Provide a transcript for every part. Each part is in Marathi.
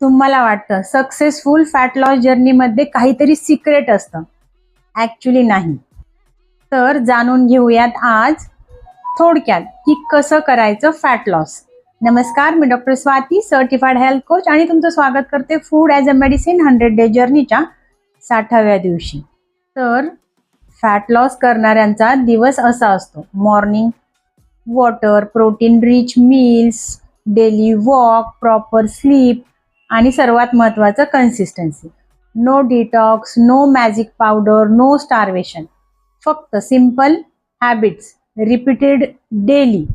तुम्हाला वाटतं सक्सेसफुल फॅट लॉस जर्नीमध्ये काहीतरी सिक्रेट असतं, ॲक्च्युली नाही. तर जाणून घेऊयात आज थोडक्यात की कसं करायचं फॅट लॉस. नमस्कार, मी doctor Swati, certified health coach, आणि तुमचं स्वागत करते food as a medicine 100 day जर्नीच्या 60व्या दिवशी. तर फॅट लॉस करणाऱ्यांचा दिवस असा असतो: morning water, protein rich meals, daily walk, proper sleep, आणि सर्वात महत्त्वाचं consistency. No detox, no magic powder, no starvation. फक्त सिम्पल हॅबिट्स रिपीटेड डेली.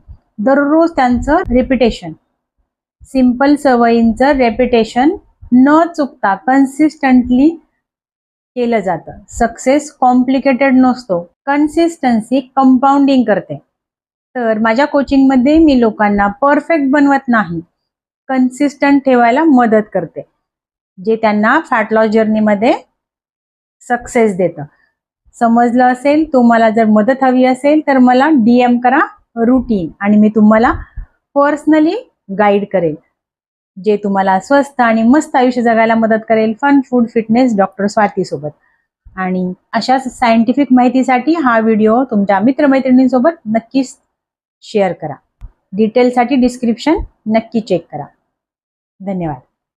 दररोज त्यांचं रिपिटेशन, सिम्पल सवयींचं रेपिटेशन न चुकता कन्सिस्टंटली केलं जातं. सक्सेस कॉम्प्लिकेटेड नसतो, कन्सिस्टन्सी कंपाऊंडिंग करते. तर माझ्या कोचिंगमध्ये मी लोकांना परफेक्ट बनवत नाही, कन्सिस्टंट ठेवायला मदत करते, जे त्यांना फॅट लॉस जर्नीमध्ये सक्सेस देतं. समजलं असेल? तुम्हाला जर मदत हवी असेल तर मला DM करा रुटीन, आणि मी तुम्हाला पर्सनली गाईड करेल, जे तुम्हाला स्वस्थ आणि मस्त आयुष्य जगायला मदत करेल. Fun food fitness doctor Swati सोबत. आणि अशाच सायंटिफिक माहितीसाठी हा व्हिडिओ तुमच्या मित्रमैत्रिणींसोबत नक्कीच शेअर करा. डिटेलसाठी डिस्क्रिप्शन नक्की चेक करा. धन्यवाद.